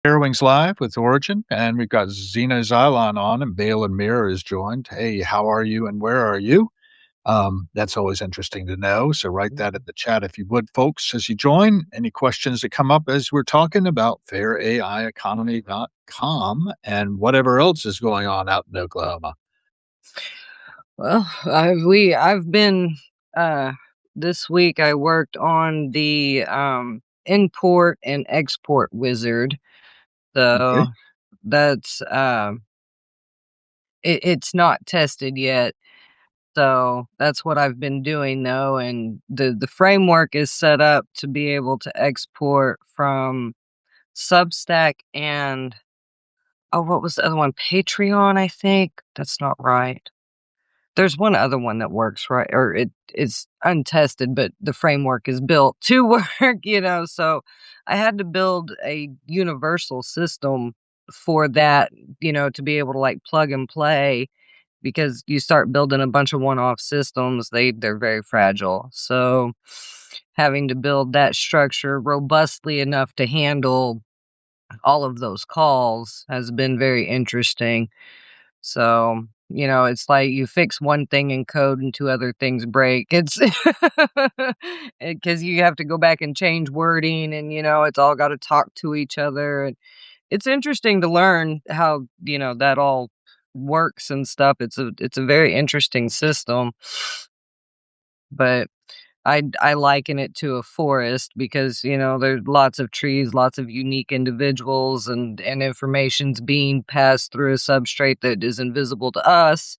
Harrowings Live with Origin, and we've got Zena Xylon on, and Bale and Mirror is joined. Hey, how are you and where are you? That's always interesting to know. So write that in the chat if you would, folks, as you join. Any questions that come up as we're talking about fairaiEconomy.com and whatever else is going on out in Oklahoma. Well, I've been this week I worked on the import and export wizard. Okay. So that's it's not tested yet. So that's what I've been doing though, and the framework is set up to be able to export from Substack and what was the other one? Patreon, I think. That's not right. There's one other one that works, right? Or it is untested, but the framework is built to work. So I had to build a universal system for that, to be able to like plug and play because you start building a bunch of one-off systems, they're very fragile. So having to build that structure robustly enough to handle all of those calls has been very interesting. So, it's like you fix one thing in code and two other things break. It's because you have to go back and change wording and, it's all got to talk to each other. And it's interesting to learn how, that all works and stuff. It's a very interesting system, but I liken it to a forest because, there's lots of trees, lots of unique individuals and information's being passed through a substrate that is invisible to us,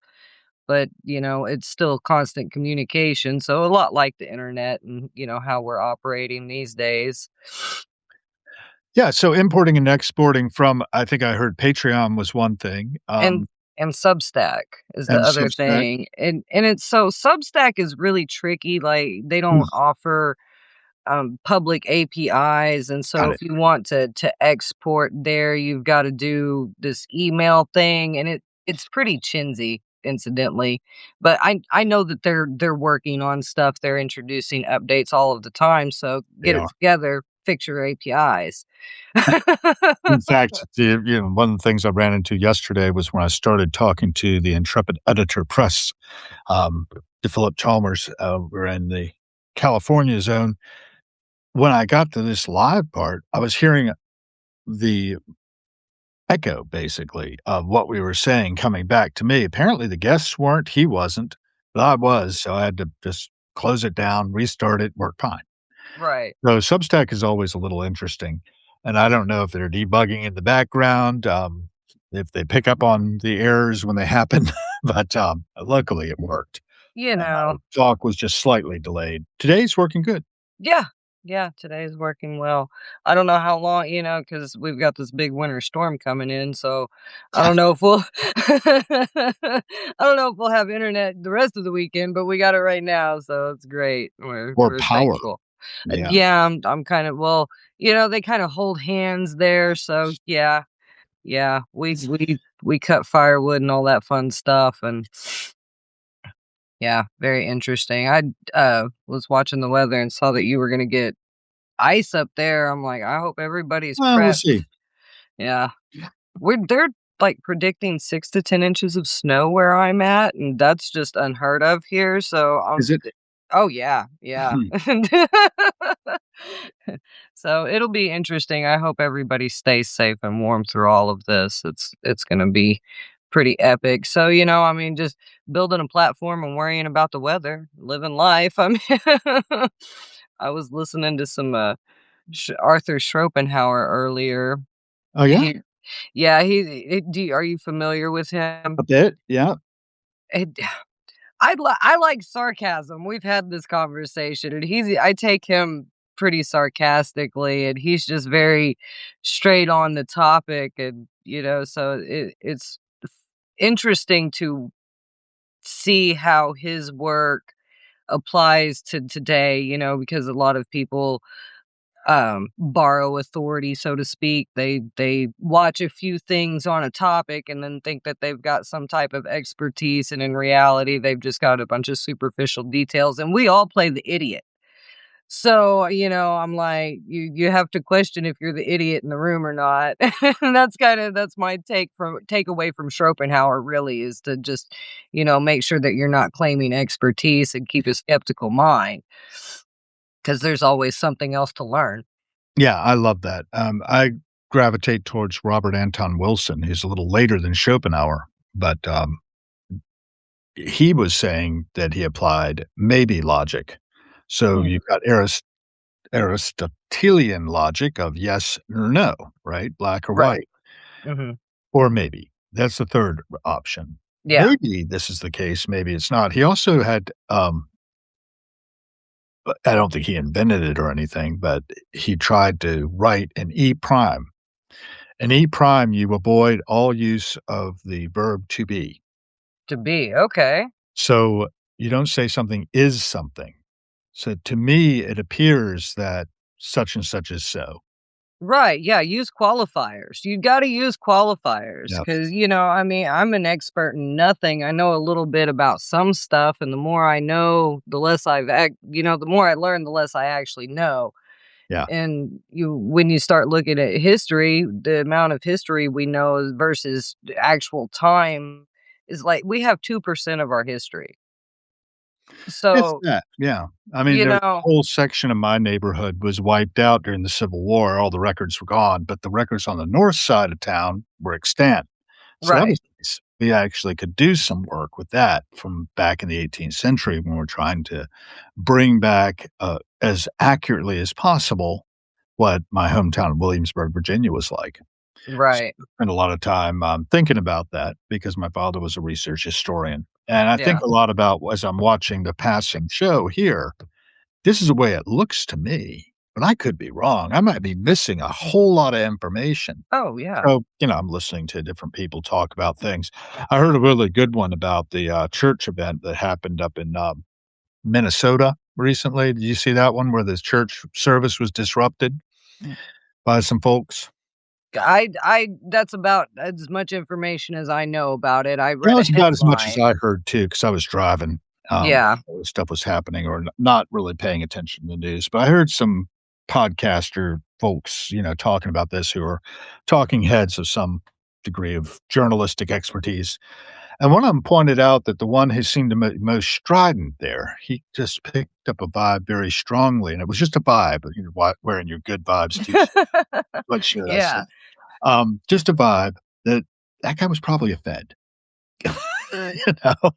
but, it's still constant communication. So a lot like the internet and, how we're operating these days. Yeah, so importing and exporting from, I think I heard Patreon was one thing, And and Substack is the and other Substack. thing. And it's so Substack is really tricky. Like they Mm, don't offer public APIs, and so got if it. you want to export there, you've got to do this email thing, and it's pretty chintzy, incidentally. But I know that they're working on stuff. They're introducing updates all of the time. So They get it are. together, fix your APIs. In fact, one of the things I ran into yesterday was when I started talking to the Intrepid Editor Press, to Philip Chalmers, we're in the California zone. When I got to this live part, I was hearing the echo, basically, of what we were saying coming back to me. Apparently, the guests weren't, he wasn't, but I was, so I had to just close it down, restart it, worked fine. Right. So Substack is always a little interesting, and I don't know if they're debugging in the background, if they pick up on the errors when they happen, but, luckily it worked, You and my know. talk was just slightly delayed. Today's working good. Yeah. Yeah, today's working well. I don't know how long, because 'cause we've got this big winter storm coming in, so I don't know if we'll I don't know if we'll have internet the rest of the weekend, but we got it right now, so it's great. More We're power. thankful. Yeah. Yeah, I'm kind of well, they kinda hold hands there, so yeah. Yeah, we cut firewood and all that fun stuff, and yeah, very interesting. I was watching the weather and saw that you were gonna get ice up there. I'm like, I hope everybody's Well, we'll prepped. see. Yeah. They're like predicting 6 to 10 inches of snow where I'm at, and that's just unheard of here. So Is it? oh yeah, yeah. So it'll be interesting. I hope everybody stays safe and warm through all of this. It's gonna be pretty epic. So, I mean, just building a platform and worrying about the weather, living life. I mean, I was listening to some Arthur Schopenhauer earlier. Oh, yeah? He, yeah, are you familiar with him? A bit, yeah. It, I like sarcasm. We've had this conversation, and I take him pretty sarcastically, and he's just very straight on the topic, and so it's interesting to see how his work applies to today. Because a lot of people borrow authority, so to speak. They watch a few things on a topic and then think that they've got some type of expertise, and in reality they've just got a bunch of superficial details, and we all play the idiot. So, I'm like, you have to question if you're the idiot in the room or not. And that's my takeaway from Schopenhauer really is to just, make sure that you're not claiming expertise and keep a skeptical mind because there's always something else to learn. Yeah, I love that. I gravitate towards Robert Anton Wilson. He's a little later than Schopenhauer, but, he was saying that he applied maybe logic. So Mhm. you've got Aristotelian logic of yes or no, right? Black or Right. white, Mhm. or maybe. That's the third option. Yeah. Maybe this is the case, maybe it's not. He also had, but I don't think he invented it or anything, but he tried to write an E prime. An E prime, you avoid all use of the verb to be. To be. Okay. So you don't say something is something. So to me, it appears that such and such is so. Right, yeah, use qualifiers. You gotta use qualifiers Yes. because I mean, I'm an expert in nothing. I know a little bit about some stuff, and the more I know, the less the more I learn, the less I actually know. Yeah. And when you start looking at history, the amount of history we know versus the actual time is like we have 2% of our history. It's So, that, yeah. I mean, you there's a know whole section of my neighborhood was wiped out during the Civil War, all the records were gone, but the records on the north side of town were extant. So that right, was nice. We actually could do some work with that from back in the 18th century when we're trying to bring back, as accurately as possible what my hometown of Williamsburg, Virginia was like. So right, I spent a lot of time, thinking about that because my father was a research historian, and I think yeah. a lot about as I'm watching the passing show here, this is the way it looks to me, but I could be wrong. I might be missing a whole lot of information. Oh, yeah. So, I'm listening to different people talk about things. I heard a really good one about the, church event that happened up in, Minnesota recently. Did you see that one where the church service was disrupted by some folks? I that's about as much information as I know about it. I That read a was about as much as headline. I heard too, because I was driving, Yeah. stuff was happening or not really paying attention to the news, but I heard some podcaster folks, talking about this who are talking heads of some degree of journalistic expertise, and one of them pointed out that the one who seemed the most strident there, he just picked up a vibe very strongly, and it was just a vibe, wearing your good vibes T-shirt, sweatshirt, I see. Yeah. Just a vibe that that guy was probably a Fed. you know?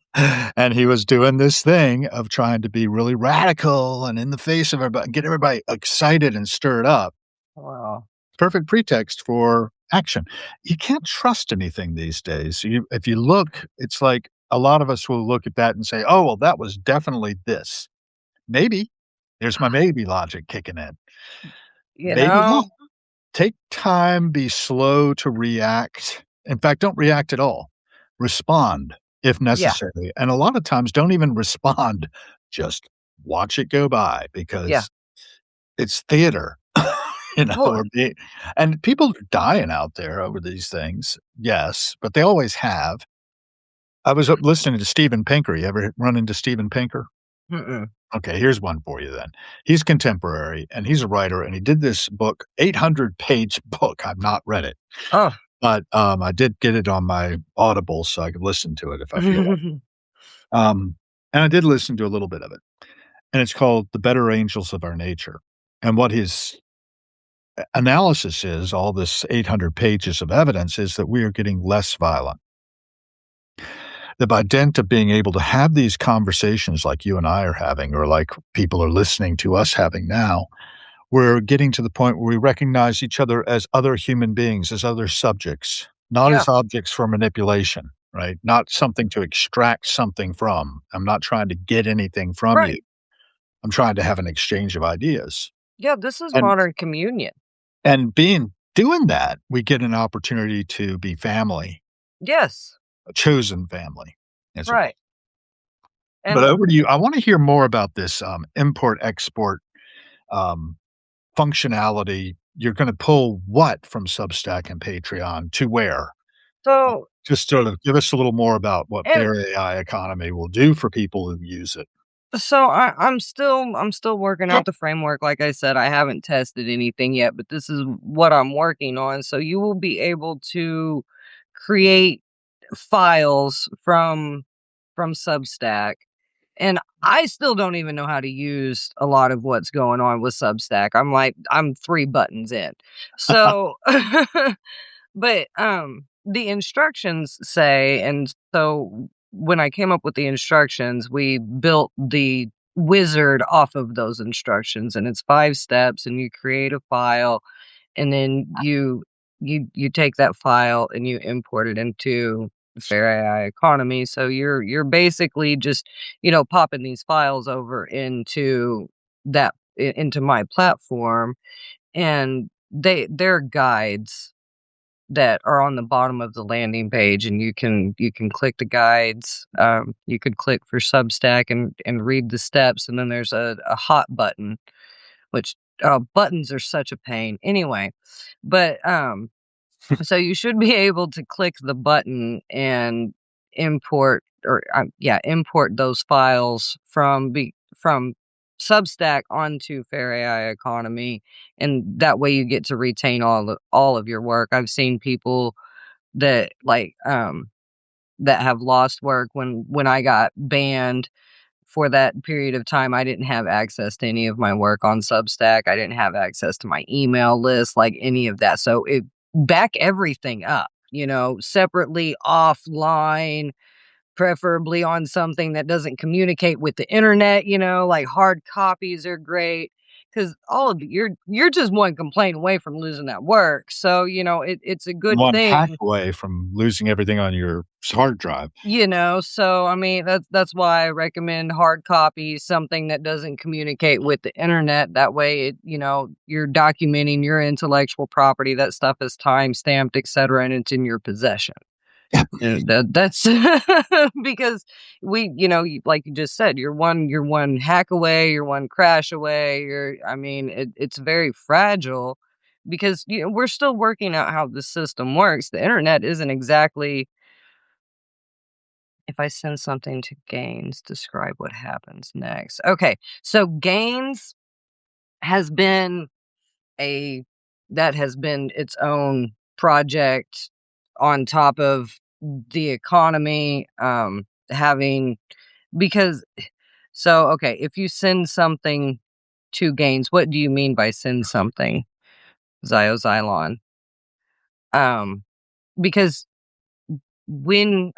And he was doing this thing of trying to be really radical and in the face of everybody, get everybody excited and stirred up. Wow. Perfect pretext for action. You can't trust anything these days. If you look, it's like a lot of us will look at that and say, "Oh, well, that was definitely this." Maybe. There's my maybe logic kicking in. You Maybe not. know? Take time, be slow to react. In fact, don't react at all. Respond if Yeah, necessary, and a lot of times don't even respond, just watch it go by yeah. because it's theater, Well, or be and people are dying out there over these things, yes, but they always have. I was up listening to Steven Pinker. You ever run into Steven Pinker? mm-mm. Okay, here's one for you then. He's contemporary, and he's a writer, and he did this book, 800-page book. I've not read it. Oh. But, I did get it on my Audible so I could listen to it if I feel like and I did listen to a little bit of it, and it's called The Better Angels of Our Nature, and what his analysis is, all this 800 pages of evidence, is that we are getting less violent. That by dint of being able to have these conversations like you and I are having or like people are listening to us having now, we're getting to the point where we recognize each other as other human beings, as other subjects, not Yeah, as objects for manipulation, right? Not something to extract something from. I'm not trying to get anything from you. right. I'm trying to have an exchange of ideas. Yeah, this is And modern communion. being doing that, we get an opportunity to be family, Yes, a chosen family, as it were. right. But And over to you. I want to hear more about this import export um, functionality. You're gonna pull what from Substack and Patreon to where? Uh, so just sort of give us a little more about what and their AI economy will do for people who use it. So I'm still working out the framework. Like I said, I haven't tested anything yet, but this is what I'm working on. So you will be able to create files from Substack. And I still don't even know how to use a lot of what's going on with Substack. I'm 3 buttons in. So but, the instructions say and so when I came up with the instructions, we built the wizard off of those instructions, and it's 5 steps, and you create a file, and then you take that file and you import it into Fair AI Economy, so you're basically just, popping these files over into into my platform, and they're guides that are on the bottom of the landing page, and you can click the guides. You could click for Substack and read the steps, and then there's a hot button, which buttons are such a pain. Anyway, but so you should be able to click the button and import those files from Substack onto Fair AI Economy, and that way you get to retain all of your work. I've seen people that that have lost work when I got banned for that period of time. I didn't have access to any of my work on Substack. I didn't have access to my email list, like any of that. So it back everything up, separately offline, preferably on something that doesn't communicate with the internet, like hard copies are great because all of you're just one complaint away from losing that work. So, it's a good One hack thing. away from losing everything on your hard drive. So I mean that's why I recommend hard copies, something that doesn't communicate with the internet. That way you're documenting your intellectual property. That stuff is time stamped, etc., and it's in your possession. That's because like you just said, you're one hack away, you're one crash away. It's very fragile because we're still working out how the system works. The internet isn't exactly if I send something to Gaines, describe what happens next. Okay, so Gaines has been a that has been its own project on top of the economy, having because okay, if you send something to Gaines, what do you mean by send something? Xylon. Um, because when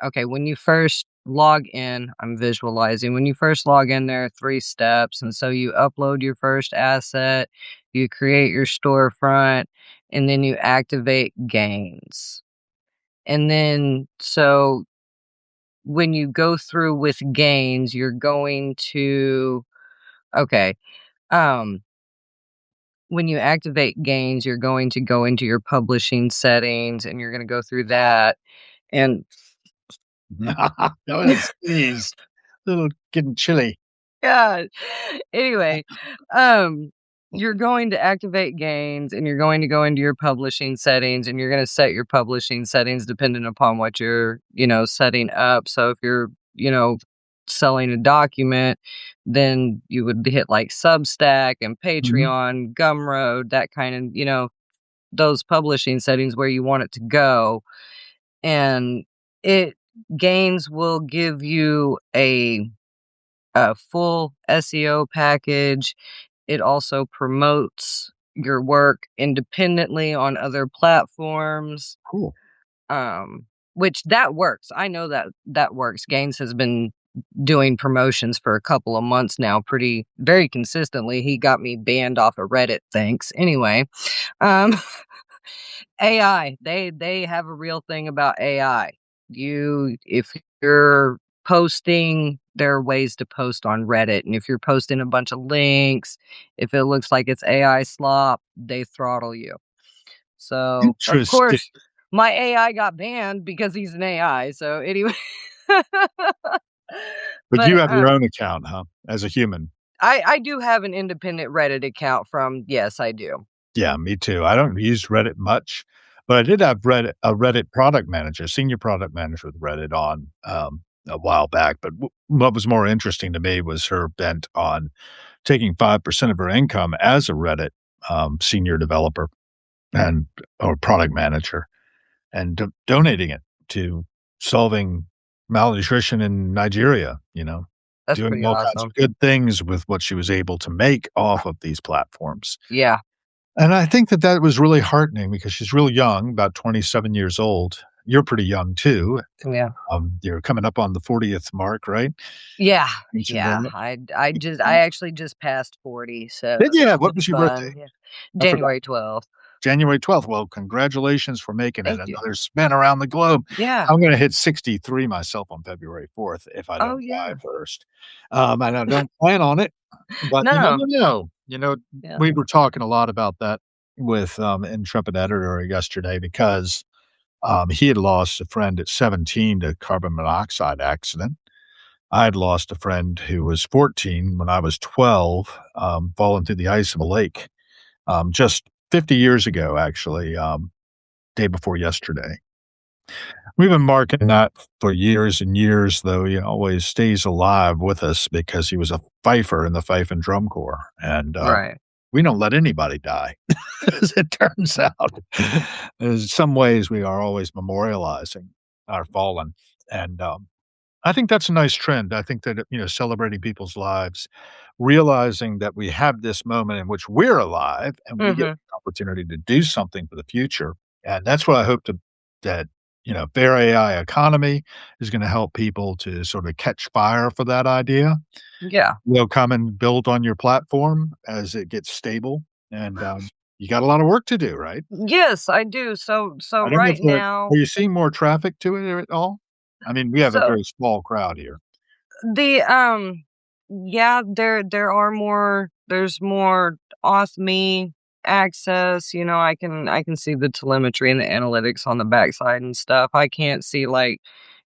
you first log in, I'm visualizing, when you first log in, there are 3 steps, and so you upload your first asset, you create your storefront, and then you activate Gains. And then so when you go through with Gains, you're going to okay, um, when you activate Gains, you're going to go into your publishing settings, and you're gonna go through that, and Oh, it's sneeze. Little getting chilly. God. Anyway, um, you're going to activate Gains, and you're going to go into your publishing settings, and you're gonna set your publishing settings depending upon what you're, setting up. So if you're, selling a document, then you would hit like Substack and Mhm. Patreon, Gumroad, that kind of, those publishing settings where you want it to go. And it Gains will give you a full SEO package. It also promotes your work independently on other platforms, Cool. which that works. I know that works. Gaines has been doing promotions for a couple of months now, pretty very consistently. He got me banned off of Reddit, thanks. Anyway, um, AI, they have a real thing about AI. If you're posting, there are ways to post on Reddit, and if you're posting a bunch of links, if it looks like it's AI slop, they throttle you. So, of Interesting. course, my AI got banned because he's an AI. So anyway, But but you have your own account, huh, as a human? I do have an independent Reddit account from yes, I do. Yeah, me too. I don't use Reddit much, but I did have a Reddit product manager, senior product manager with Reddit on, a while back, but what was more interesting to me was her bent on taking 5% of her income as a Reddit, senior developer and or product manager and donating it to solving malnutrition in Nigeria, That's doing pretty all kinds awesome. of good things with what she was able to make off of these platforms. Yeah, And I think that that was really heartening because she's real young, about 27 years old. You're pretty young too. yeah. You're coming up on the 40th mark, right? Yeah, Mentioned yeah, that. I actually just passed 40, so Did you? What it's was your birthday? fun, yeah. I forgot. January 12th. January 12th. Well, congratulations for making it Thank you. another spin around the globe. Yeah. I'm gonna hit 63 myself on February 4th if I Oh, don't die yeah. first. And I don't plan on it, but you never No. know. Yeah. We were talking a lot about that with, Intrepid Editor yesterday because, he had lost a friend at 17 to carbon monoxide accident. I had lost a friend who was 14 when I was 12, falling through the ice of a lake, just 50 years ago, actually, day before yesterday. We've been marking that for years and years, though he always stays alive with us because he was a fifer in the Fife and Drum Corps, and, Right. we don't let anybody die, as it turns out. In some ways, we are always memorializing our fallen, and, I think that's a nice trend. I think that, celebrating people's lives, realizing that we have this moment in which we're alive and we get Mhm. an opportunity to do something for the future. And that's what I hope to that, fair AI economy is going to help people to sort of catch fire for that idea. Yeah. They'll come and build on your platform as it gets stable. And you got a lot of work to do, right? Yes, I do. So I don't know right if the now are you seeing more traffic to it at all? I mean, we have a so very small crowd here. the, yeah, there are there's more auth me access, I can see the telemetry and the analytics on the backside and stuff. I can't see, like,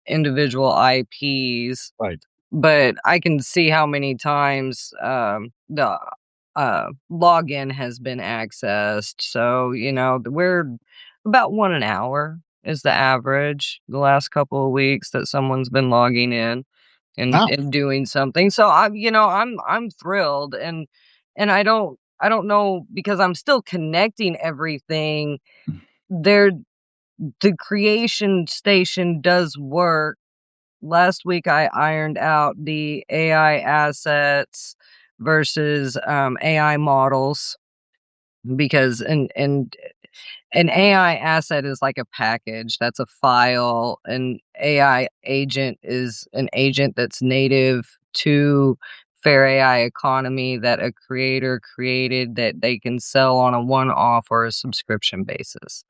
individual IPs. Right. But I can see how many times, the, login has been accessed, so, we're about 1 an hour is the average the last couple of weeks that someone's been logging in Wow. and doing something, so I'm thrilled, and I don't know because I'm still connecting everything. There The creation station does work. Last week, I ironed out the AI assets versus, AI models because an AI asset is like a package, that's a file. An AI agent is an agent that's native to fair AI economy that a creator created that they can sell on a one-off or a subscription basis.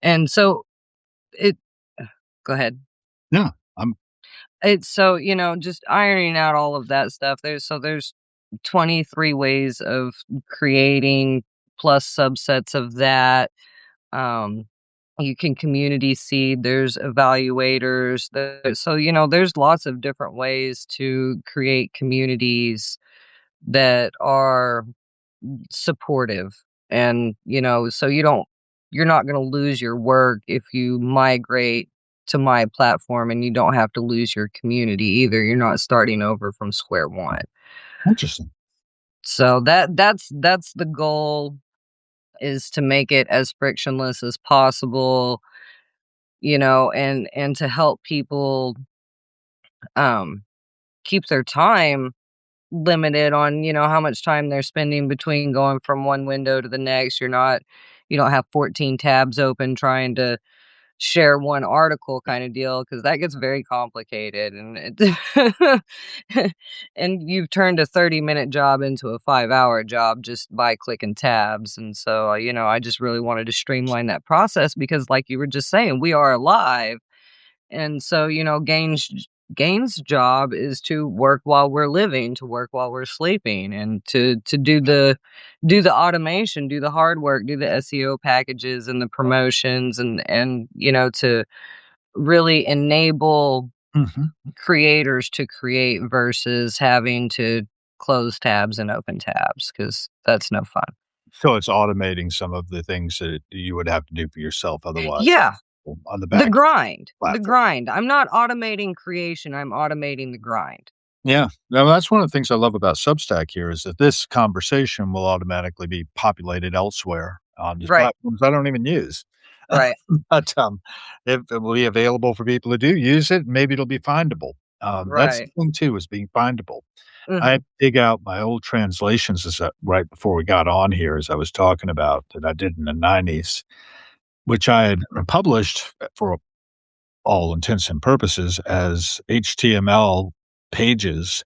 And so it Go ahead. Yeah. I'm It's so, just ironing out all of that stuff. There's 23 ways of creating plus subsets of that. Um, you can community seed, there's evaluators. There's lots of different ways to create communities that are supportive. And, so you're not gonna lose your work if you migrate to my platform, and you don't have to lose your community either. You're not starting over from square one. interesting. So that's the goal, is to make it as frictionless as possible, and to help people, um, keep their time limited on, how much time they're spending between going from one window to the next. You don't have 14 tabs open trying to share one article kind of deal, because that gets very complicated, and and you've turned a 30-minute job into a 5-hour job just by clicking tabs. And so, I just really wanted to streamline that process because, like you were just saying, we are alive. And so, Gaines' job is to work while we're living, to work while we're sleeping, and to do the automation, do the hard work, do the SEO packages and the promotions, and to really enable Mhm. creators to create versus having to close tabs and open tabs, because that's no fun. So it's automating some of the things that you would have to do for yourself otherwise. Yeah. on the The back grind, the platform. grind. I'm not automating creation, I'm automating the grind. Yeah. No, that's one of the things I love about Substack here is that this conversation will automatically be populated elsewhere on these Right, platforms I don't even use. right, But, it will be available for people to do use it, maybe it'll be findable. That's the right. thing too is being findable. I Mhm. dig out my old translations as right before we got on here, as I was talking about that I did in the '90s, which I had published for all intents and purposes as HTML pages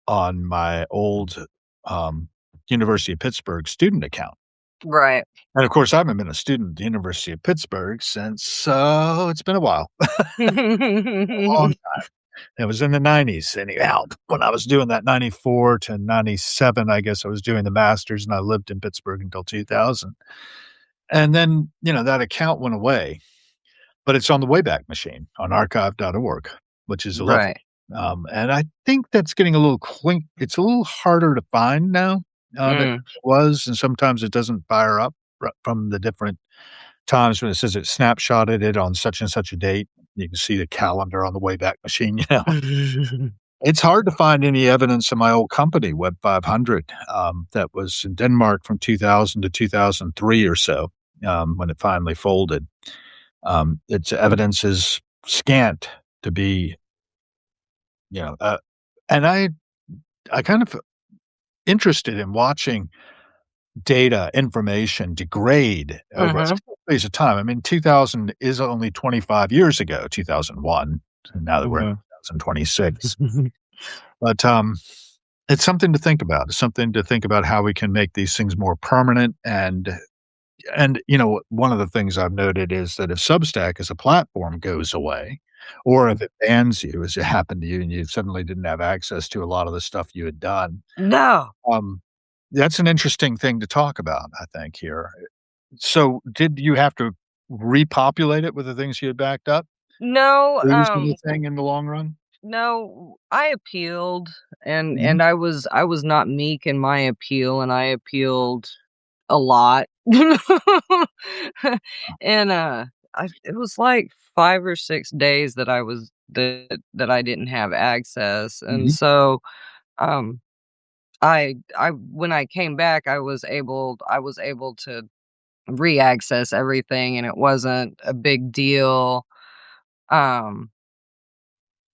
on my old, um, University of Pittsburgh student account. Right. And of course, I haven't been a student at the University of Pittsburgh since, it's been a while, a long time. It was in the '90s anyhow, when I was doing that '94 to '97, I guess I was doing the master's and I lived in Pittsburgh until 2000. And then, that account went away, but it's on the Wayback Machine on archive.org, which is lovely. Right. And I think that's getting a little it's a little harder to find now, than Mm. it was, and sometimes it doesn't fire up from the different times when it says it snapshotted it on such and such a date. You can see the calendar on the Wayback Machine, It's hard to find any evidence of my old company, Web 500, that was in Denmark from 2000 to 2003 or so, when it finally folded. Its evidence is scant to be, you know, uh, and I kind of interested in watching data, information degrade over a Mhm. short space of time. I mean, 2000 is only 25 years ago, 2001, and now that we're in Mhm. 2026. But, it's something to think about. It's something to think about how we can make these things more permanent and one of the things I've noted is that if Substack as a platform goes away, or if it bans you, as it happened to you, and you suddenly didn't have access to a lot of the stuff you had done, No. um, that's an interesting thing to talk about, I think, here. So, did you have to repopulate it with the things you had backed up? No, Lose anything in the long run? no, I appealed and Mhm, I was not meek in my appeal, and I appealed a lot. And, it was like 5 or 6 days that that I didn't have access, and mhm, so, um, I when I came back, I was able to re-access everything, and it wasn't a big deal, um,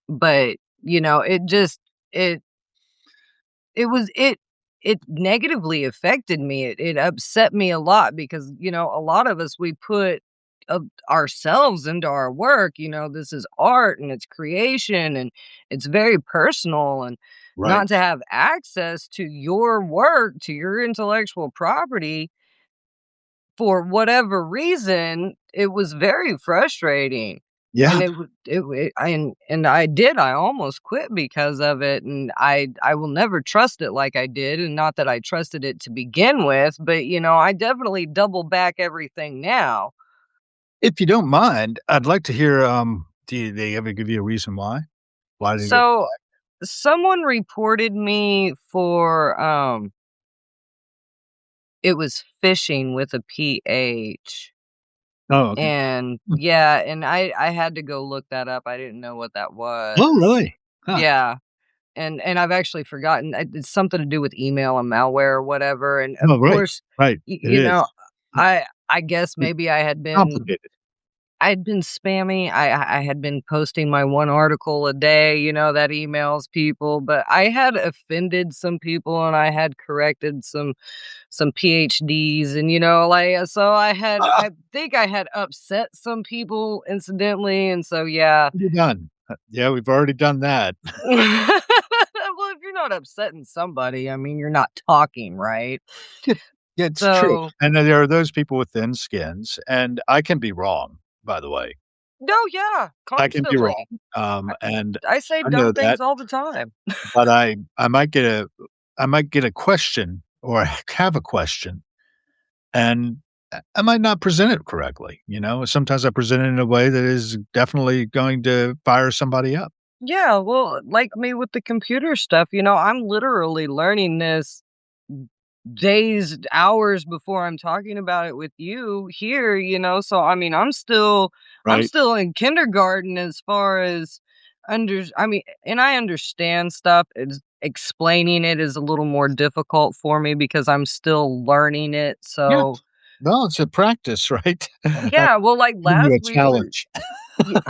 but, it just it it was it negatively affected me. It upset me a lot because, a lot of us, we put ourselves into our work. This is art and it's creation and it's very personal, and right. not to have access to your work, to your intellectual property for whatever reason, it was very frustrating. And Yeah. I almost quit because of it, and I will never trust it like I did, and not that I trusted it to begin with, but, I definitely double back everything now. If you don't mind, I'd like to hear, do they ever give you a reason why? Why did it So, someone reported me for, it was fishing with a PH, Oh, okay. and yeah, and I had to go look that up, I didn't know what that Oh, was. really? Huh. Yeah. And I've actually forgotten, it's something to do with email and malware or whatever, and, of Oh, right, course, right. It is. I guess It's maybe complicated. I'd been spammy, I had been posting my 1 article a day, that emails people, but I had offended some people, and I had corrected some PhDs, and, so Ah, I think I had upset some people incidentally, and so, yeah. already done. Yeah, we've already done that. Well, if you're not upsetting somebody, I mean, you're not talking, right? Yeah, it's true, So and then there are those people with thin skins, and I can be wrong, by the way. no, yeah, I can be wrong, constantly. I and I say I know dumb that, things all the time. but I might get a question or have a question, and I might not present it correctly. Sometimes I present it in a way that is definitely going to fire somebody up. Yeah, well, like me with the computer stuff, I'm literally learning this days, hours before I'm talking about it with you here, so I mean, I'm Right. still in kindergarten as far as I mean, and I understand stuff. It's explaining it is a little more difficult for me because I'm still learning it. Yeah. So, Well, it's a practice, right? yeah, well, like Giving you last a week we challenge. yeah,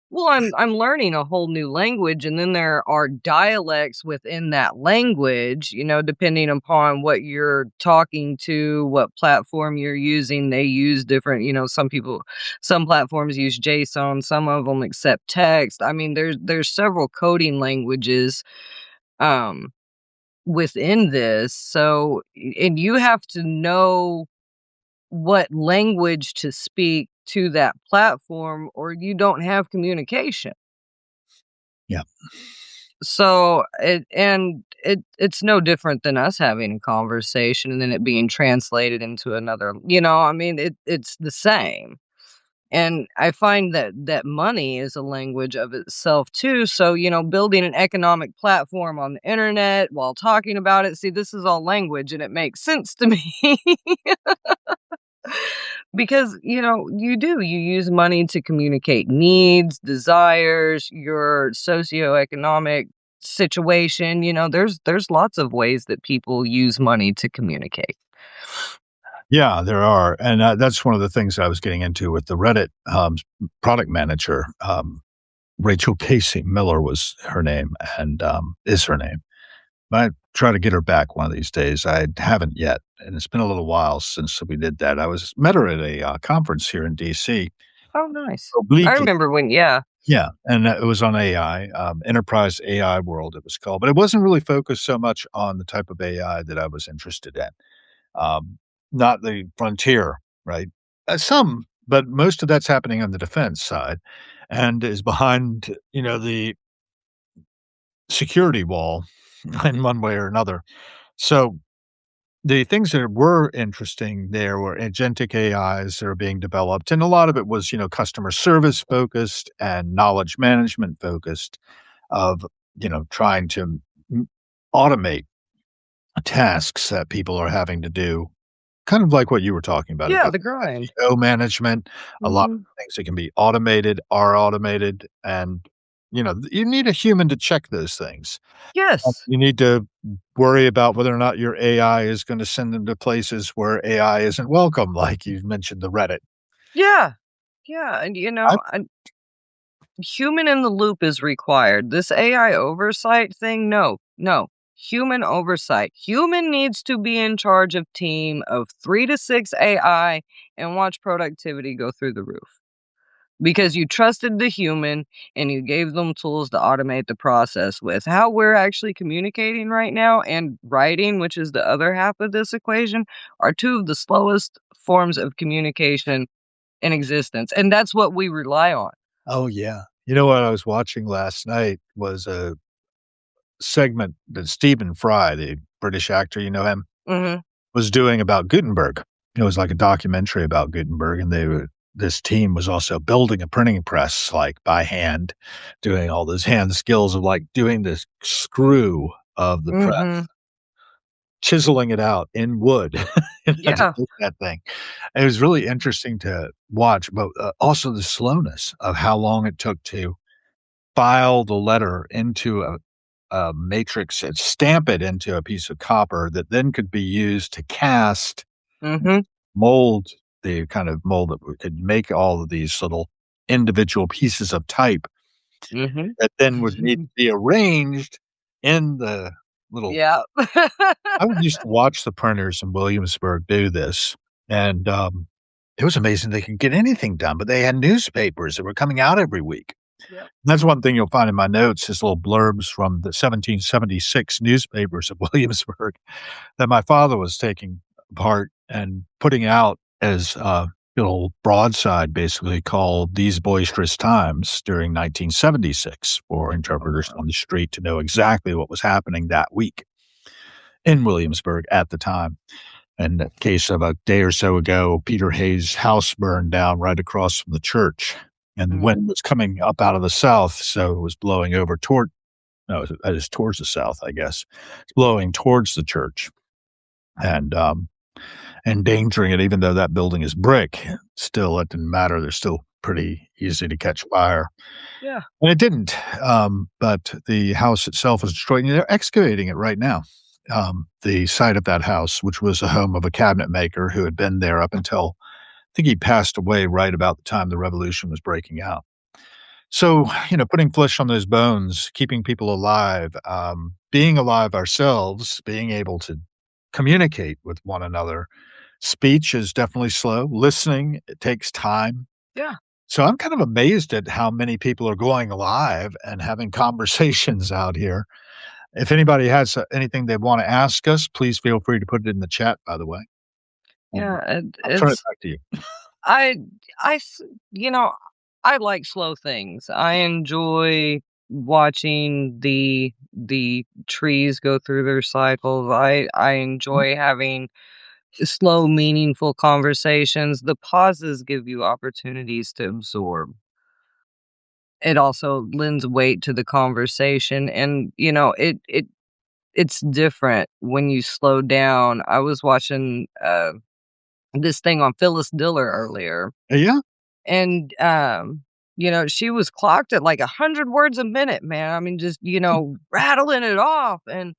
well, I'm learning a whole new language, and then there are dialects within that language, depending upon what you're talking to, what platform you're using. They use different, some platforms use JSON, some of them accept text. I mean, there's several coding languages um within this. So, and you have to know what language to speak to that platform or you don't have communication. Yeah. So, it's no different than us having a conversation and then it being translated into another, I mean, it's the same. And I find that money is a language of itself too. So, building an economic platform on the internet while talking about it, see, this is all language and it makes sense to me. Because, you use money to communicate needs, desires, your socioeconomic situation, there's lots of ways that people use money to communicate. Yeah, there are, and, that's one of the things I was getting into with the Reddit, product manager, Rachel Casey Miller was her name and, is her name. I try to get her back one of these days. I haven't yet, and it's been a little while since we did that. I was met her at a, conference here in DC. Oh, nice. I Obliquely. remember when yeah. Yeah, and, it was on AI, Enterprise AI World it was called, but it wasn't really focused so much on the type of AI that I was interested in. Um, Not the frontier, right? Some, but most of that's happening on the defense side and is behind, the security wall in one way or another. So the things that were interesting there were agentic AIs that are being developed, and a lot of it was, customer service focused and knowledge management focused of, trying to automate tasks that people are having to do. Kind of like what you were talking Yeah, about the grind. SEO management. A lot Mhm. of things that can be automated are automated, and, you need a human to check those things. Yes. You need to worry about whether or not your AI is gonna send them to places where AI isn't welcome, like you mentioned the Reddit. Yeah. Yeah, and, I human in the loop is required. This AI oversight thing, no, no. Human oversight. Human needs to be in charge of team of 3 to 6 AI and watch productivity go through the roof. Because you trusted the human and you gave them tools to automate the process with. How we're actually communicating right now and writing, which is the other half of this equation, are two of the slowest forms of communication in existence. And that's what we rely on. Oh, yeah. You know what I was watching last night was a segment that Stephen Fry, the British actor, you know him, Mhm. was doing about Gutenberg. It was like a documentary about Gutenberg, and this team was also building a printing press, like, by hand, doing all those hand skills of, like, doing this screw of the press, Mhm. chiseling it out in wood, to Yeah. make that thing. It was really interesting to watch, but, also the slowness of how long it took to file the letter into a matrix and stamp it into a piece of copper that then could be used to cast, Mhm. mold the kind of mold that could make all of these little individual pieces of type Mhm. that then would need to be arranged in the little Yeah. I would used to watch the printers in Williamsburg do this, and, it was amazing they could get anything done, but they had newspapers that were coming out every week. Yep. That's one thing you'll find in my notes is little blurbs from the 1776 newspapers of Williamsburg that my father was taking apart and putting out as a little broadside basically called These Boisterous Times during 1976 for Oh, interpreters wow. on the street to know exactly what was happening that week in Williamsburg at the time. In the case of a day or so ago, Peter Hayes' house burned down right across from the church, and the Mm. wind was coming up out of the south, so it was blowing over toward no, that is towards the south, I guess. It's blowing towards the church, and, endangering it, even though that building is brick, still, it didn't matter, they're still pretty easy to catch fire. Yeah. And it didn't, but the house itself was destroyed, and they're excavating it right now. The site of that house, which was the home of a cabinet maker who had been there up until I think he passed away right about the time the revolution was breaking out. So, putting flesh on those bones, keeping people alive, being alive ourselves, being able to communicate with one another. Speech is definitely slow. Listening, it takes time. Yeah. So I'm kind of amazed at how many people are going live and having conversations out here. If anybody has anything they want to ask us, please feel free to put it in the chat, by the way. Yeah, I'll turn it it's back to you. I I s you know, I like slow things. I enjoy watching the trees go through their cycles. I enjoy having slow, meaningful conversations. The pauses give you opportunities to absorb. It also lends weight to the conversation, and, it's different when you slow down. I was watching, this thing on Phyllis Diller earlier, Yeah. and, she was clocked at, like, 100 words a minute, man. I mean, just, rattling it off, and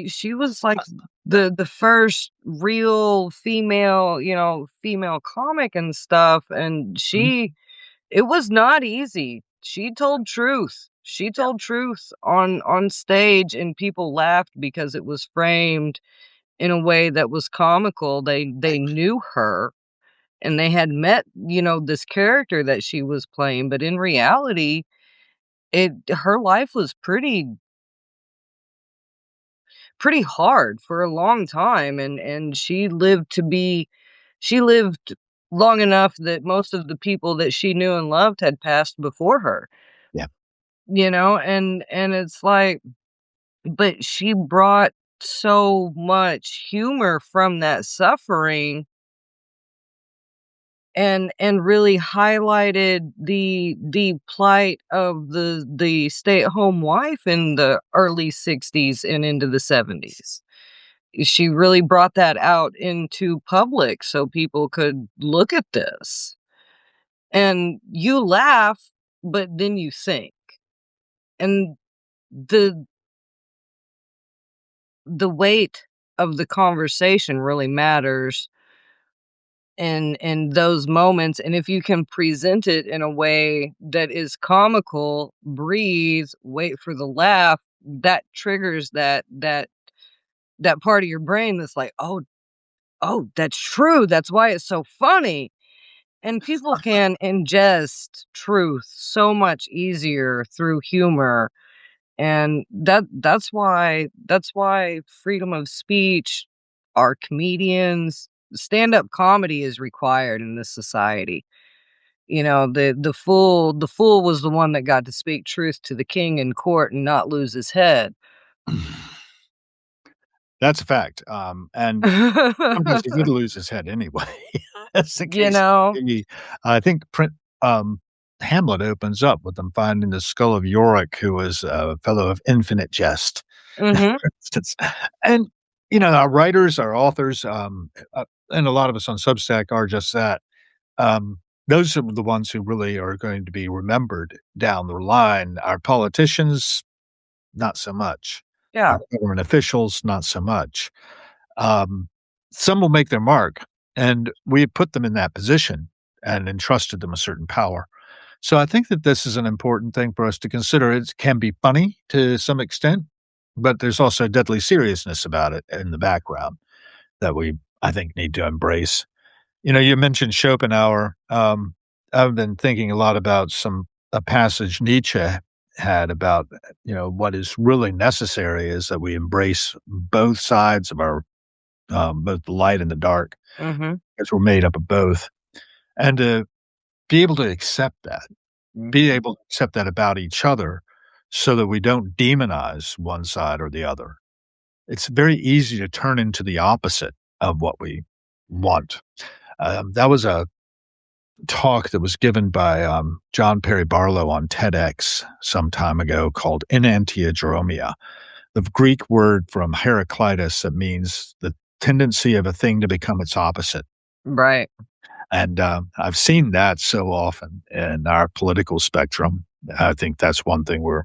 she was, like, the first real female, female comic and stuff, and Mhm. it was not easy. She told truth. She Yeah. told truth on stage, and people laughed because it was framed in a way that was comical. They knew her, and they had met, this character that she was playing, but in reality, it her life was pretty hard for a long time, and she lived long enough that most of the people that she knew and loved had passed before her, Yeah. and it's like, but she brought so much humor from that suffering, and really highlighted the plight of the stay-at-home wife in the early '60s and into the '70s. She really brought that out into public so people could look at this, and you laugh, but then you think, and the the weight of the conversation really matters in those moments, and if you can present it in a way that is comical, breathe, wait for the laugh, that triggers that part of your brain that's like, "Oh, that's true, that's why it's so funny." And people can ingest truth so much easier through humor, and that's why freedom of speech, our comedians, stand-up comedy is required in this society. The fool was the one that got to speak truth to the king in court and not lose his head. That's a fact, and sometimes he would lose his head anyway. That's the You case. know? I think um, Hamlet opens up with them finding the skull of Yorick, who was a fellow of infinite jest, Mhm. for instance. And, our writers, our authors, and a lot of us on Substack are just that. Those are the ones who really are going to be remembered down the line. Our politicians, not so much. Yeah. Our government officials, not so much. Um, some will make their mark, and we put them in that position and entrusted them a certain power. So I think that this is an important thing for us to consider. It can be funny to some extent, but there's also deadly seriousness about it in the background that we, I think, need to embrace. You mentioned Schopenhauer. I've been thinking a lot about a passage Nietzsche had about, what is really necessary is that we embrace both sides of both the light and the dark, Mhm. because we're made up of both, and to be able to be able to accept that about each other, so that we don't demonize one side or the other. It's very easy to turn into the opposite of what we want. That was a talk that was given by John Perry Barlow on TEDx some time ago called Enantiodromia, the Greek word from Heraclitus that means tendency of a thing to become its opposite. Right. And, I've seen that so often in our political spectrum. I think that's one thing we're